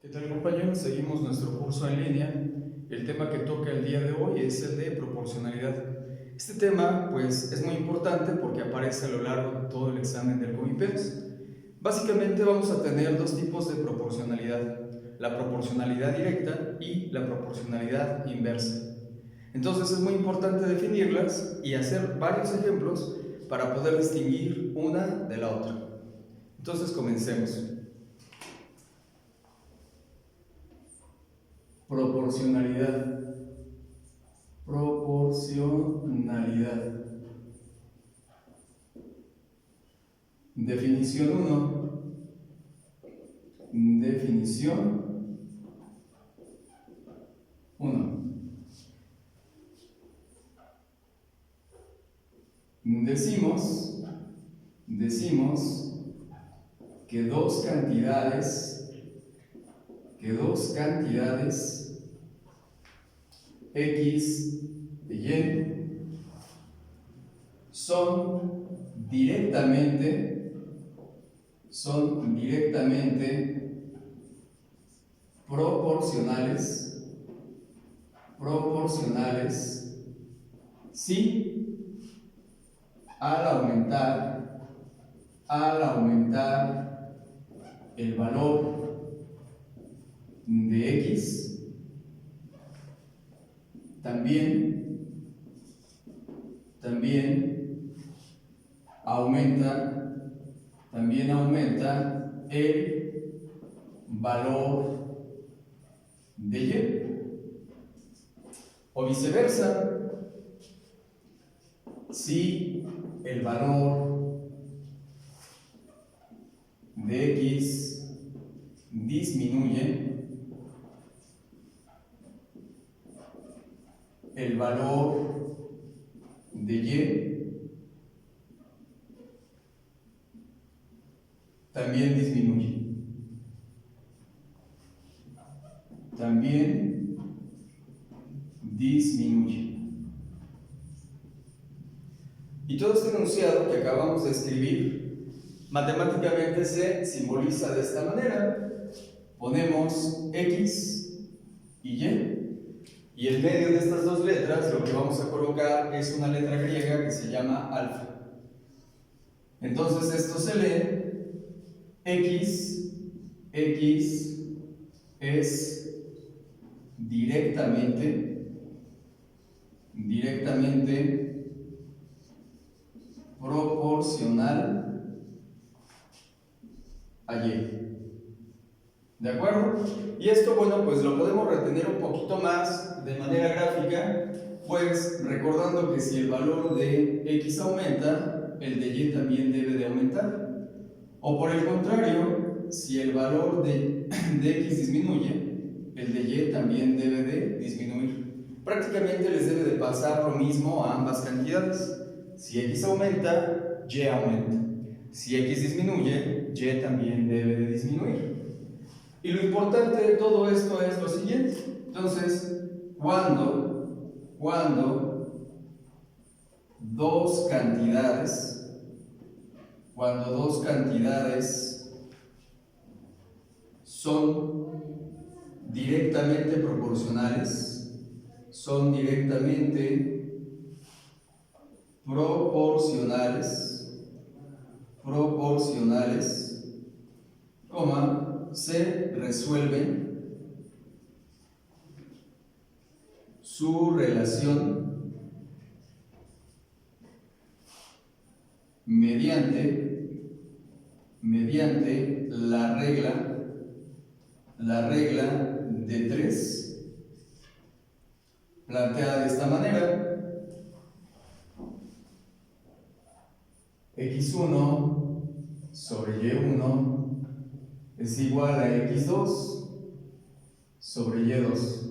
¿Qué tal, compañeros? Seguimos nuestro curso en línea. El tema que toca el día de hoy es el de proporcionalidad. Este tema pues es muy importante porque aparece a lo largo de todo el examen del COMIPEX. Básicamente vamos a tener dos tipos de proporcionalidad: la proporcionalidad directa y la proporcionalidad inversa. Entonces es muy importante definirlas y hacer varios ejemplos para poder distinguir una de la otra. Entonces comencemos. Proporcionalidad. Proporcionalidad. Definición 1. Definición 1. Decimos que dos cantidades X de Y son directamente proporcionales si al aumentar el valor de X, también aumenta el valor de Y, o viceversa. Si el valor de X disminuye, el valor de Y también disminuye. Y todo este enunciado que acabamos de escribir matemáticamente se simboliza de esta manera. Ponemos X y Y en medio de estas dos letras lo que vamos a colocar es una letra griega que se llama alfa. Entonces esto se lee X es directamente proporcional a Y. ¿De acuerdo? Y esto, bueno, pues lo podemos retener un poquito más de manera gráfica, pues recordando que si el valor de X aumenta, el de Y también debe de aumentar. O por el contrario, si el valor de X disminuye, el de Y también debe de disminuir. Prácticamente les debe de pasar lo mismo a ambas cantidades. Si X aumenta, Y aumenta. Si X disminuye, Y también debe de disminuir. Y lo importante de todo esto es lo siguiente. Entonces, cuando dos cantidades son directamente proporcionales, se resuelven su relación mediante la regla de 3, planteada de esta manera: X1 sobre Y1 es igual a X2 sobre Y2.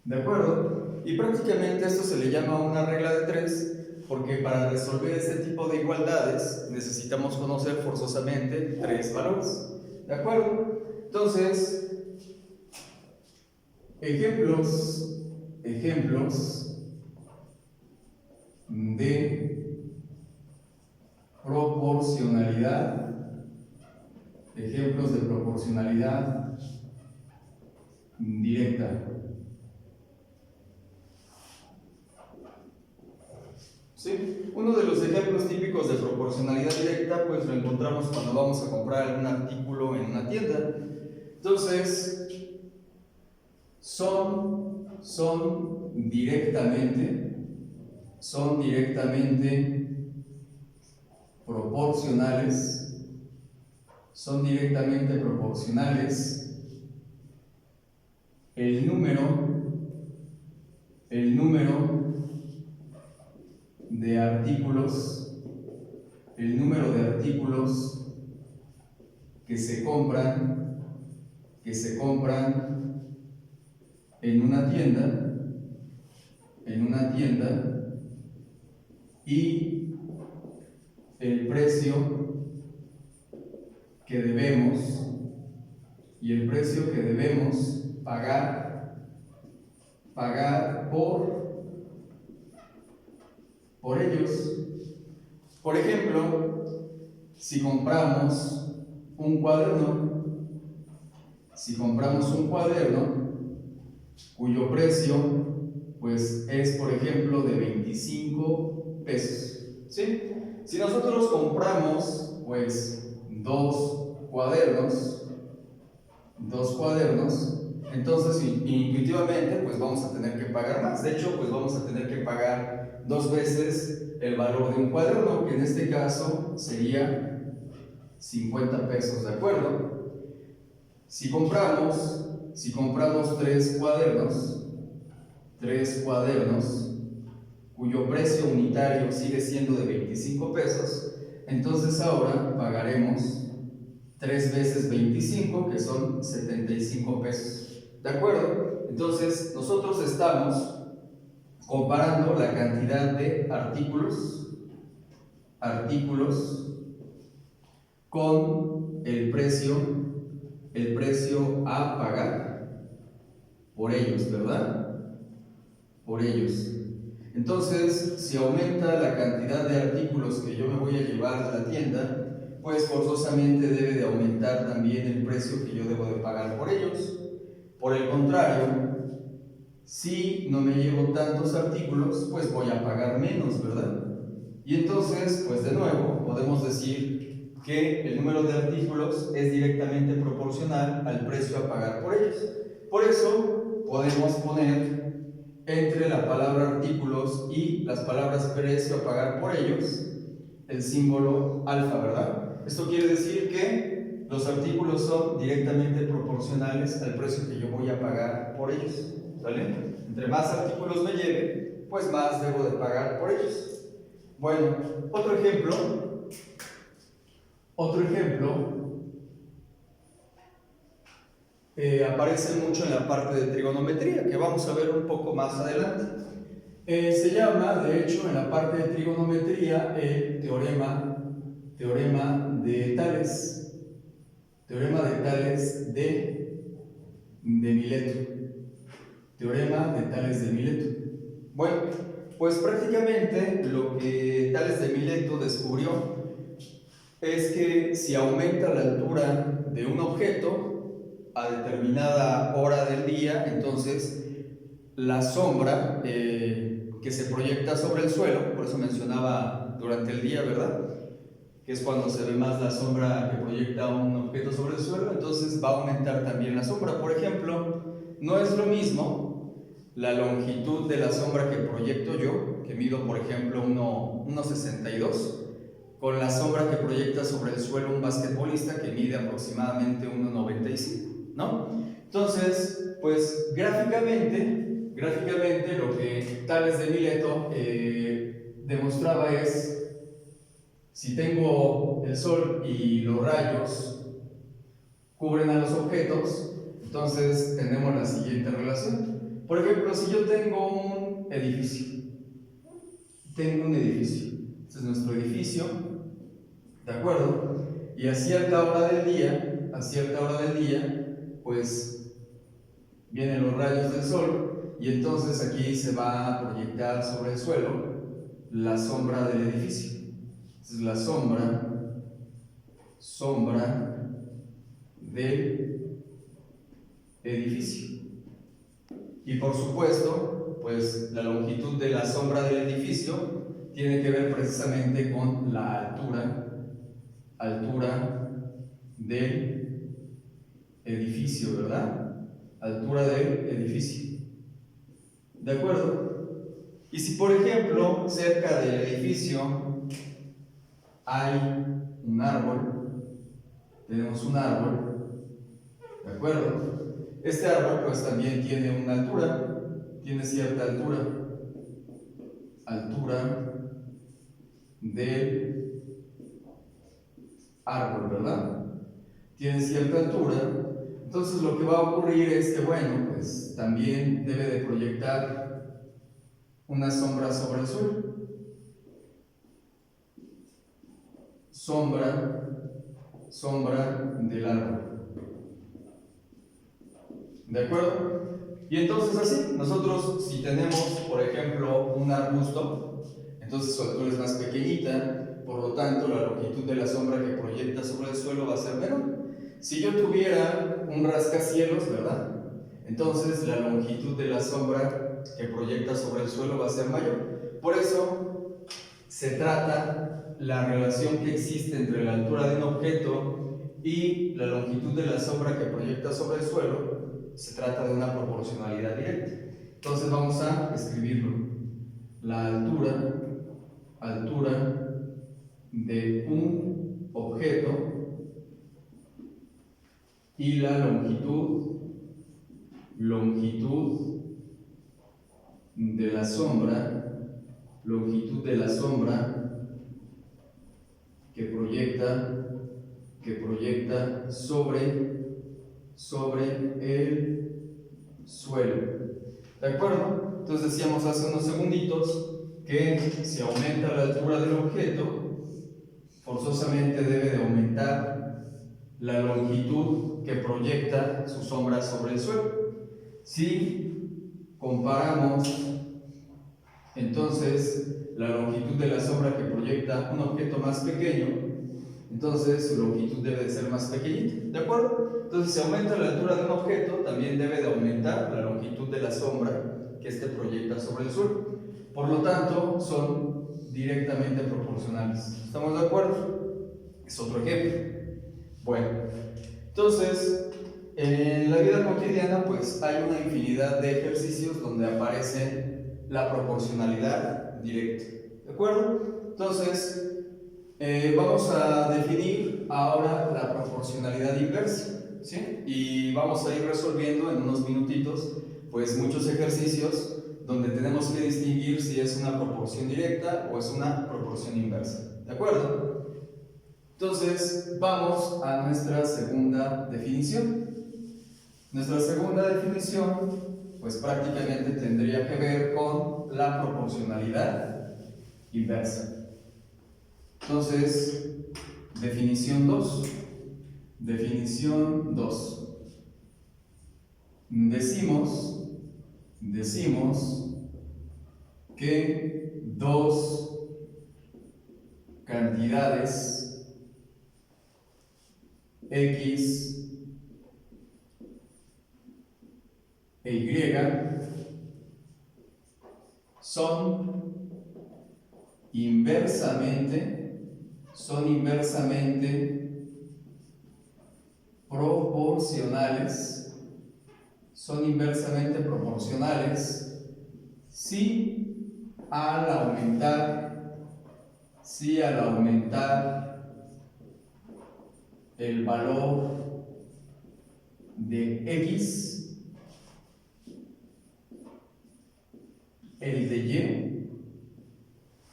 ¿De acuerdo? Y prácticamente esto se le llama una regla de 3 porque para resolver este tipo de igualdades necesitamos conocer forzosamente 3 valores. ¿De acuerdo? Entonces, ejemplos de proporcionalidad ejemplos de proporcionalidad directa. ¿Sí? Uno de los ejemplos típicos de proporcionalidad directa pues lo encontramos cuando vamos a comprar algún artículo en una tienda. Entonces, son directamente proporcionales, el número de artículos, que se compran en una tienda, y el precio que debemos pagar por ellos. Por ejemplo, si compramos un cuaderno cuyo precio pues es, por ejemplo, de 25 pesos, ¿sí? Si nosotros compramos pues dos cuadernos, entonces intuitivamente pues vamos a tener que pagar más. De hecho, pues vamos a tener que pagar 2 veces el valor de un cuaderno, que en este caso sería 50 pesos, ¿de acuerdo? Si compramos 3 cuadernos cuyo precio unitario sigue siendo de 25 pesos, entonces ahora pagaremos 3 veces 25, que son 75 pesos. ¿De acuerdo? Entonces, nosotros estamos comparando la cantidad de artículos con el precio a pagar por ellos, ¿verdad? Por ellos. Entonces, si aumenta la cantidad de artículos que yo me voy a llevar a la tienda, pues forzosamente debe de aumentar también el precio que yo debo de pagar por ellos. Por el contrario, si no me llevo tantos artículos, pues voy a pagar menos, ¿verdad? Y entonces, pues de nuevo, podemos decir que el número de artículos es directamente proporcional al precio a pagar por ellos. Por eso, podemos poner entre la palabra artículos y las palabras precio a pagar por ellos el símbolo alfa, ¿verdad? Esto quiere decir que los artículos son directamente proporcionales al precio que yo voy a pagar por ellos, ¿vale? Entre más artículos me lleve, pues más debo de pagar por ellos. Bueno, otro ejemplo aparece mucho en la parte de trigonometría, que vamos a ver un poco más adelante. Se llama, de hecho, en la parte de trigonometría, el teorema de Tales. Teorema de Tales de Mileto. Teorema de Tales de Mileto. Bueno, pues prácticamente lo que Tales de Mileto descubrió es que si aumenta la altura de un objeto a determinada hora del día, entonces la sombra que se proyecta sobre el suelo, por eso mencionaba durante el día, ¿verdad? Que es cuando se ve más la sombra que proyecta un objeto sobre el suelo, entonces va a aumentar también la sombra. Por ejemplo, no es lo mismo la longitud de la sombra que proyecto yo, que mido por ejemplo 1,62, con la sombra que proyecta sobre el suelo un basquetbolista que mide aproximadamente 1,95, ¿no? Entonces, pues gráficamente lo que Tales de Mileto demostraba es, si tengo el sol y los rayos cubren a los objetos, entonces tenemos la siguiente relación. Por ejemplo, si yo tengo un edificio, este es nuestro edificio, ¿de acuerdo? Y a cierta hora del día, pues vienen los rayos del sol y entonces aquí se va a proyectar sobre el suelo la sombra del edificio. Entonces la sombra del edificio. Y por supuesto, pues la longitud de la sombra del edificio tiene que ver precisamente con la altura del edificio, ¿verdad? Altura del edificio. ¿De acuerdo? Y si por ejemplo cerca del edificio hay un árbol, tenemos un árbol, ¿de acuerdo? Este árbol pues también tiene una altura, tiene cierta altura del árbol, ¿verdad? Tiene cierta altura, entonces lo que va a ocurrir es que, bueno, pues también debe de proyectar una sombra sobre el suelo. Sombra del árbol. ¿De acuerdo? Y entonces así, nosotros si tenemos, por ejemplo, un arbusto, entonces su altura es más pequeñita, por lo tanto la longitud de la sombra que proyecta sobre el suelo va a ser menor. Si yo tuviera un rascacielos, ¿verdad? Entonces la longitud de la sombra que proyecta sobre el suelo va a ser mayor. Por eso se trata la relación que existe entre la altura de un objeto y la longitud de la sombra que proyecta sobre el suelo. Se trata de una proporcionalidad directa. Entonces vamos a escribirlo. La altura de un objeto y la longitud de la sombra que proyecta sobre el suelo. ¿De acuerdo? Entonces decíamos hace unos segunditos que si aumenta la altura del objeto, forzosamente debe de aumentar la longitud que proyecta su sombra sobre el suelo. Si comparamos entonces la longitud de la sombra que proyecta un objeto más pequeño, entonces su longitud debe de ser más pequeñita, ¿de acuerdo? Entonces si aumenta la altura de un objeto, también debe de aumentar la longitud de la sombra que éste proyecta sobre el suelo. Por lo tanto, son directamente proporcionales. ¿Estamos de acuerdo? Es otro ejemplo. Bueno, entonces, en la vida cotidiana, pues hay una infinidad de ejercicios donde aparece la proporcionalidad directa. ¿De acuerdo? Entonces, vamos a definir ahora la proporcionalidad inversa, ¿sí? Y vamos a ir resolviendo en unos minutitos, pues muchos ejercicios donde tenemos que distinguir si es una proporción directa o es una proporción inversa. ¿De acuerdo? Entonces, vamos a nuestra segunda definición. Nuestra segunda definición, pues prácticamente tendría que ver con la proporcionalidad inversa. Entonces, definición 2. Definición 2. Decimos que dos cantidades X e Y son inversamente proporcionales si al aumentar el valor de X, el de Y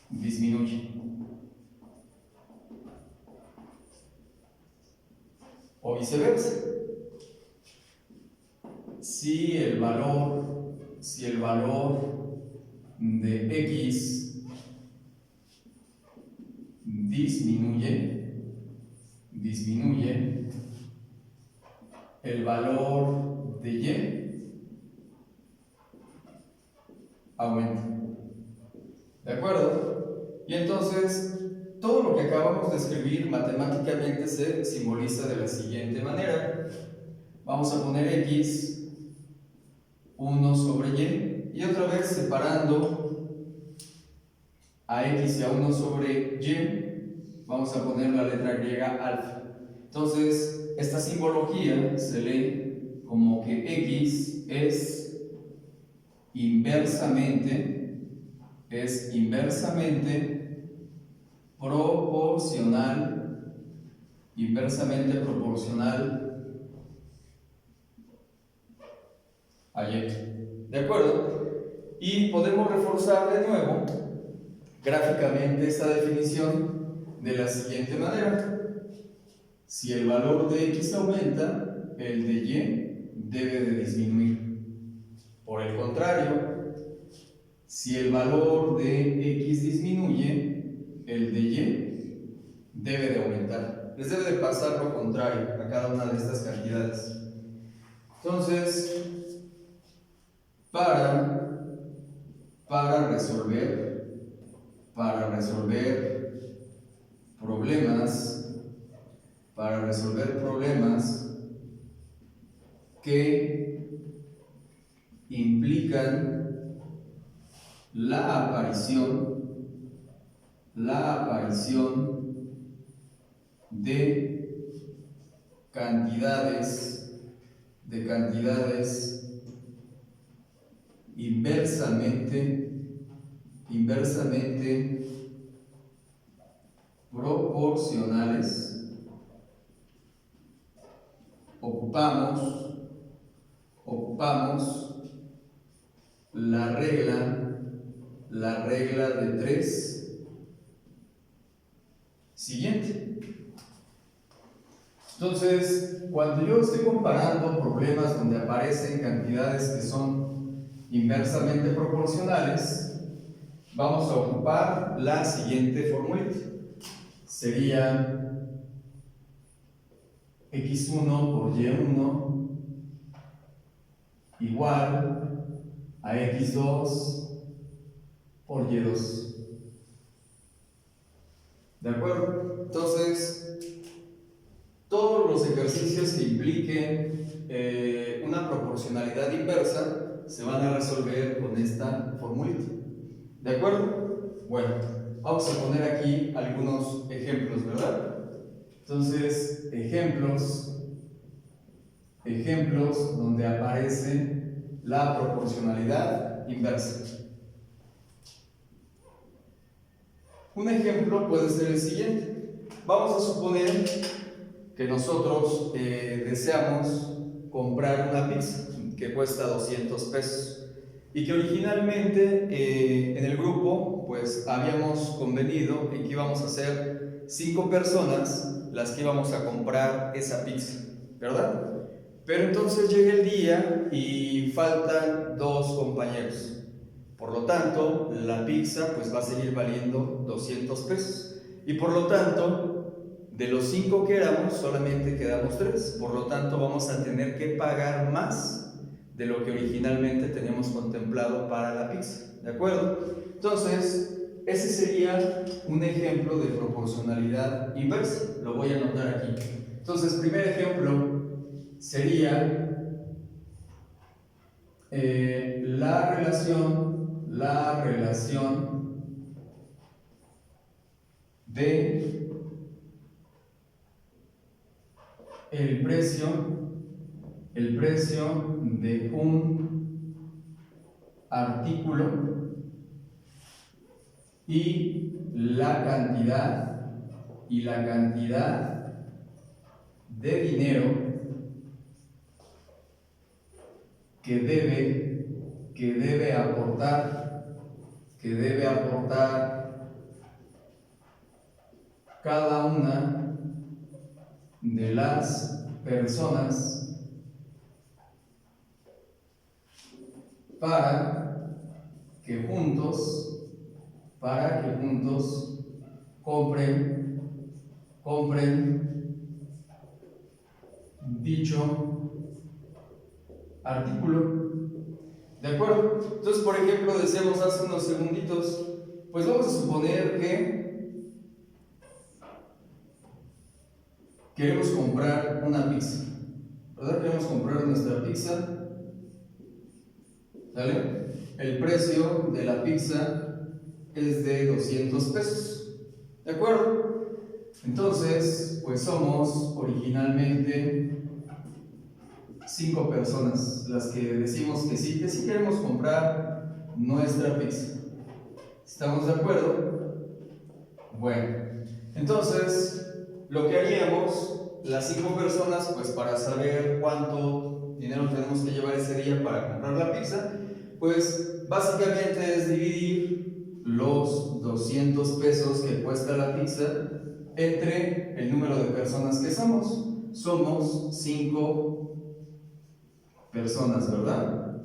disminuye. O viceversa. Si el valor de X disminuye, el valor de Y aumenta. ¿De acuerdo? Y entonces todo lo que acabamos de escribir matemáticamente se simboliza de la siguiente manera. Vamos a poner x 1 sobre y otra vez separando a x y a 1 sobre y, vamos a poner la letra griega alfa. Entonces, esta simbología se lee como que x es inversamente proporcional a y. ¿De acuerdo? Y podemos reforzar de nuevo gráficamente esta definición de la siguiente manera. Si el valor de x aumenta, el de y debe de disminuir. Por el contrario, si el valor de x disminuye, el de y debe de aumentar. Les debe de pasar lo contrario a cada una de estas cantidades. Entonces, para resolver problemas que implican la aparición de cantidades inversamente proporcionales, ocupamos la regla de 3 siguiente. Entonces, cuando yo estoy comparando problemas donde aparecen cantidades que son inversamente proporcionales, vamos a ocupar la siguiente formulita. Sería x1 por y1 igual a x2 por y2. ¿De acuerdo? Entonces, todos los ejercicios que impliquen una proporcionalidad inversa se van a resolver con esta formulita. ¿De acuerdo? Bueno, vamos a poner aquí algunos ejemplos, ¿verdad? Entonces, ejemplos donde aparece la proporcionalidad inversa. Un ejemplo puede ser el siguiente. Vamos a suponer que nosotros deseamos comprar una pizza que cuesta 200 pesos y que originalmente en el grupo pues habíamos convenido en que íbamos a ser 5 personas las que íbamos a comprar esa pizza, ¿verdad? Pero entonces llega el día y faltan 2 compañeros. Por lo tanto, la pizza pues va a seguir valiendo 200 pesos. Y por lo tanto, de los 5 que éramos, solamente quedamos 3. Por lo tanto, vamos a tener que pagar más de lo que originalmente teníamos contemplado para la pizza. ¿De acuerdo? Entonces, ese sería un ejemplo de proporcionalidad inversa. Lo voy a anotar aquí. Entonces, primer ejemplo sería la relación de el precio de un artículo y la cantidad de dinero que debe aportar cada una de las personas para que juntos compren dicho artículo. ¿De acuerdo? Entonces, por ejemplo, decíamos hace unos segunditos, pues vamos a suponer que queremos comprar una pizza, ¿verdad? Queremos comprar nuestra pizza, ¿vale? El precio de la pizza es de 200 pesos, ¿de acuerdo? Entonces, pues somos originalmente 5 personas las que decimos que sí queremos comprar nuestra pizza. ¿Estamos de acuerdo? Bueno, entonces lo que haríamos, las 5 personas, pues para saber cuánto dinero tenemos que llevar ese día para comprar la pizza, pues básicamente es dividir los 200 pesos que cuesta la pizza entre el número de personas que somos. Somos 5 personas, ¿verdad?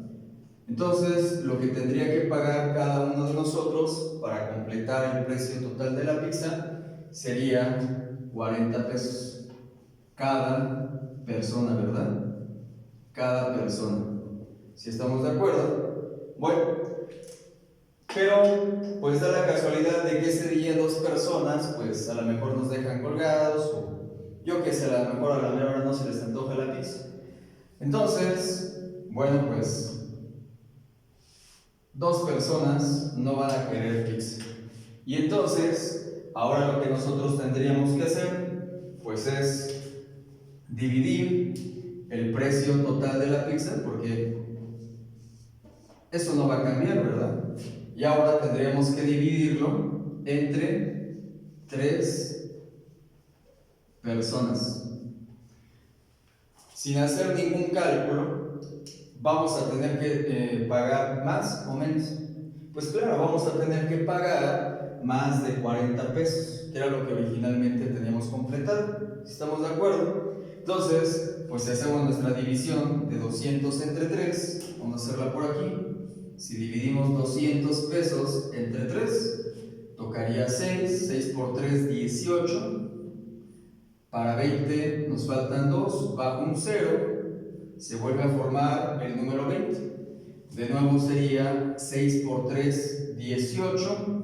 Entonces, lo que tendría que pagar cada uno de nosotros para completar el precio total de la pizza sería 40 pesos cada persona, ¿verdad? Cada persona. ¿Si estamos de acuerdo? Bueno, pero pues da la casualidad de que ese día 2 personas pues a lo mejor nos dejan colgados o yo que sé, a lo mejor a la mera hora no se les antoja la pizza. Entonces, bueno, pues 2 personas no van a querer pizza. Y entonces, ahora lo que nosotros tendríamos que hacer, pues es dividir el precio total de la pizza, porque eso no va a cambiar, ¿verdad? Y ahora tendríamos que dividirlo entre 3 personas. Sin hacer ningún cálculo, ¿vamos a tener que pagar más o menos? Pues claro, vamos a tener que pagar más de 40 pesos, que era lo que originalmente teníamos completado. ¿Estamos de acuerdo? Entonces, pues si hacemos nuestra división de 200 entre 3, vamos a hacerla por aquí. Si dividimos 200 pesos entre 3, tocaría 6, 6 por 3, 18. Para 20 nos faltan 2, bajo un 0, se vuelve a formar el número 20. De nuevo sería 6 por 3, 18.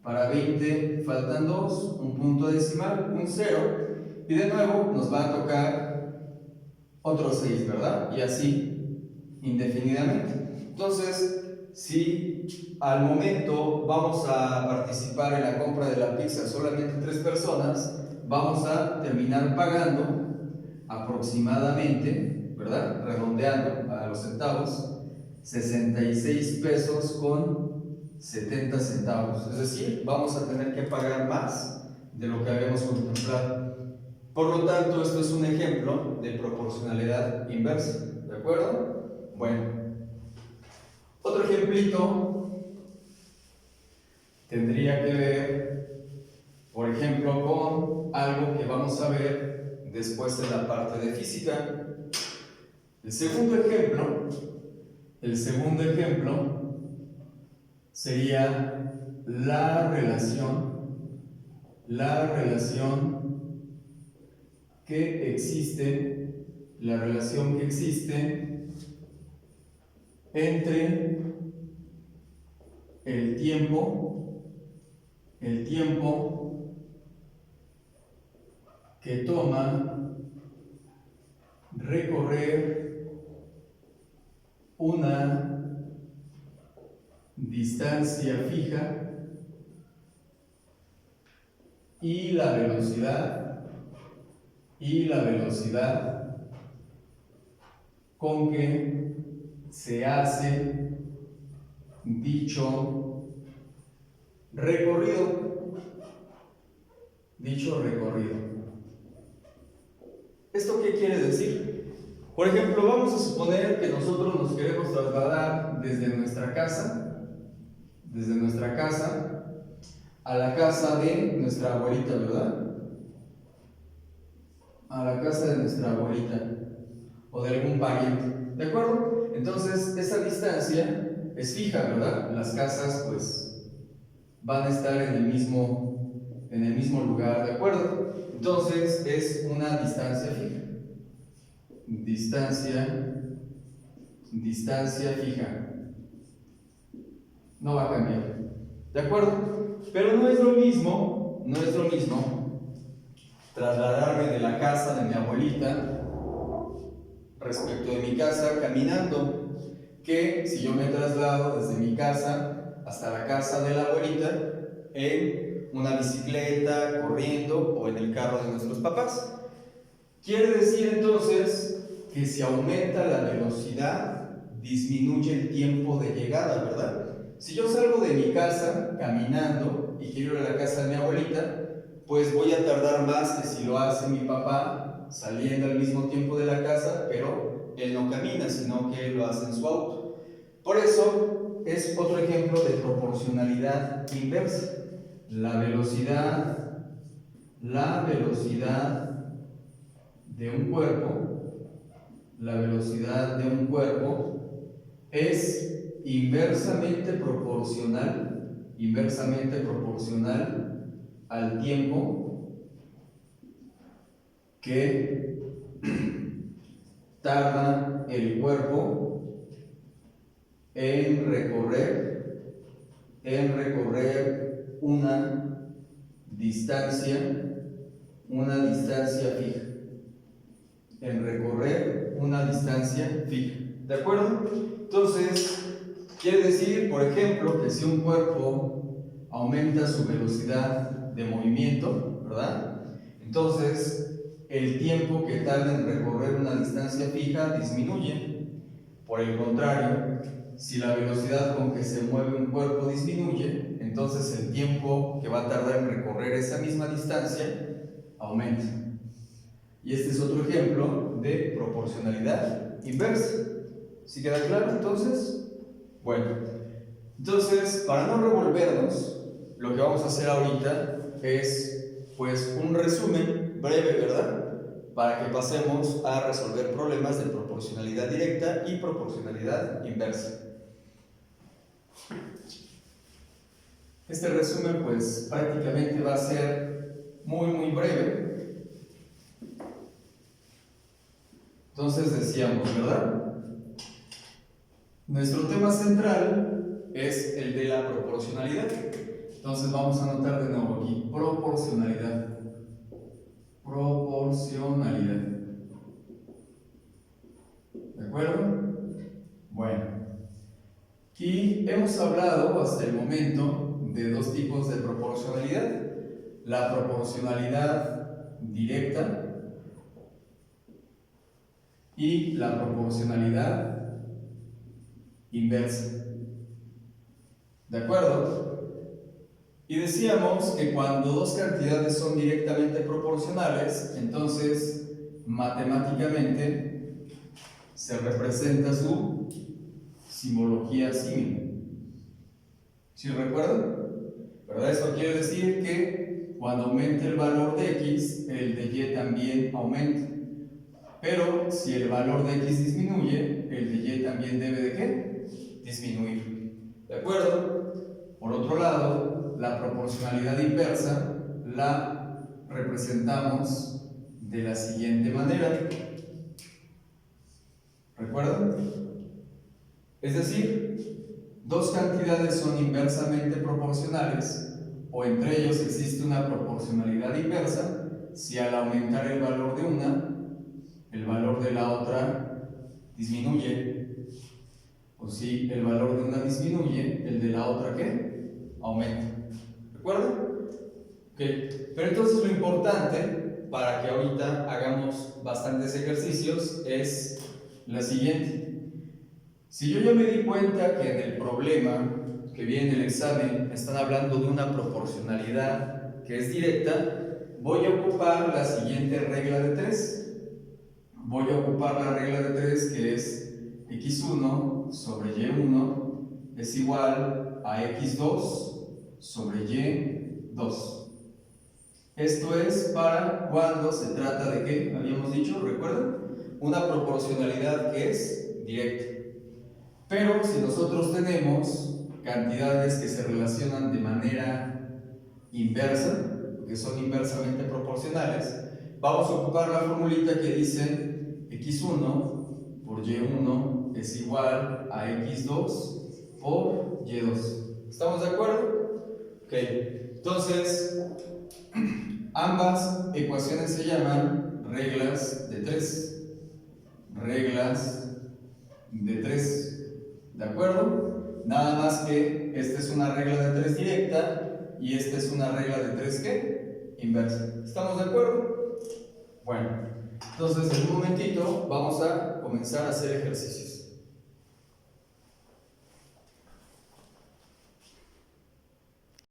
Para 20 faltan 2, un punto decimal, un 0. Y de nuevo nos va a tocar otro 6, ¿verdad? Y así indefinidamente. Entonces, si al momento vamos a participar en la compra de la pizza solamente 3 personas, vamos a terminar pagando aproximadamente, ¿verdad? Redondeando a los centavos, 66 pesos con 70 centavos. Es decir, vamos a tener que pagar más de lo que habíamos contemplado. Por lo tanto, esto es un ejemplo de proporcionalidad inversa. ¿De acuerdo? Bueno, otro ejemplito tendría que ver, por ejemplo, con algo que vamos a ver después de la parte de física. El segundo ejemplo sería la relación que existe, entre el tiempo que toma recorrer una distancia fija y la velocidad con que se hace dicho recorrido. ¿Esto qué quiere decir? Por ejemplo, vamos a suponer que nosotros nos queremos trasladar desde nuestra casa a la casa de nuestra abuelita, ¿verdad? A la casa de nuestra abuelita o de algún pariente, ¿de acuerdo? Entonces, esa distancia es fija, ¿verdad? Las casas, pues, van a estar en el mismo lugar, ¿de acuerdo? Entonces, es una distancia fija. Distancia fija. No va a cambiar, ¿de acuerdo? Pero no es lo mismo trasladarme de la casa de mi abuelita respecto de mi casa caminando, que si yo me traslado desde mi casa hasta la casa de la abuelita en una bicicleta, corriendo o en el carro de nuestros papás. Quiere decir entonces que si aumenta la velocidad, disminuye el tiempo de llegada, ¿verdad? Si yo salgo de mi casa caminando y quiero ir a la casa de mi abuelita, pues voy a tardar más que si lo hace mi papá saliendo al mismo tiempo de la casa, pero él no camina, sino que él lo hace en su auto. Por eso es otro ejemplo de proporcionalidad inversa. La velocidad de un cuerpo es inversamente proporcional al tiempo que tarda el cuerpo en recorrer una distancia fija. ¿De acuerdo? Entonces, quiere decir, por ejemplo, que si un cuerpo aumenta su velocidad de movimiento, ¿verdad? Entonces, el tiempo que tarda en recorrer una distancia fija disminuye. Por el contrario, si la velocidad con que se mueve un cuerpo disminuye, entonces el tiempo que va a tardar en recorrer esa misma distancia aumenta. Y este es otro ejemplo de proporcionalidad inversa. ¿Sí queda claro entonces? Bueno, entonces para no revolvernos, lo que vamos a hacer ahorita es pues un resumen breve, ¿verdad? Para que pasemos a resolver problemas de proporcionalidad directa y proporcionalidad inversa. Este resumen pues prácticamente va a ser muy breve. Entonces decíamos, ¿verdad? Nuestro tema central es el de la proporcionalidad. Entonces vamos a anotar de nuevo aquí, proporcionalidad. ¿De acuerdo? Bueno, y hemos hablado hasta el momento de dos tipos de proporcionalidad. La proporcionalidad directa y la proporcionalidad inversa. ¿De acuerdo? Y decíamos que cuando dos cantidades son directamente proporcionales, entonces matemáticamente se representa su simbología símil. ¿Sí recuerdan? ¿Verdad? Esto quiere decir que cuando aumente el valor de x, el de y también aumenta. Pero si el valor de x disminuye, el de y también debe de ¿qué? Disminuir. ¿De acuerdo? Por otro lado, la proporcionalidad inversa la representamos de la siguiente manera. ¿Recuerdan? Es decir, dos cantidades son inversamente proporcionales o entre ellos existe una proporcionalidad inversa si al aumentar el valor de una, el valor de la otra disminuye, o si el valor de una disminuye, el de la otra ¿qué? Aumenta. ¿Recuerdan? Ok, pero entonces lo importante para que ahorita hagamos bastantes ejercicios es la siguiente. Si yo ya me di cuenta que en el problema que viene en el examen están hablando de una proporcionalidad que es directa, voy a ocupar la siguiente regla de 3. Voy a ocupar la regla de 3 que es x1 sobre y1 es igual a x2 sobre y2. Esto es para cuando se trata de ¿qué? Habíamos dicho, ¿recuerdan? Una proporcionalidad que es directa. Pero si nosotros tenemos cantidades que se relacionan de manera inversa, que son inversamente proporcionales, vamos a ocupar la formulita que dice x1 por y1 es igual a x2 por y2. ¿Estamos de acuerdo? Ok, entonces Ambas ecuaciones se llaman reglas de 3. Reglas de 3. ¿De acuerdo? Nada más que esta es una regla de 3 directa y esta es una regla de 3 ¿qué? Inversa. ¿Estamos de acuerdo? Bueno, entonces en un momentito vamos a comenzar a hacer ejercicios.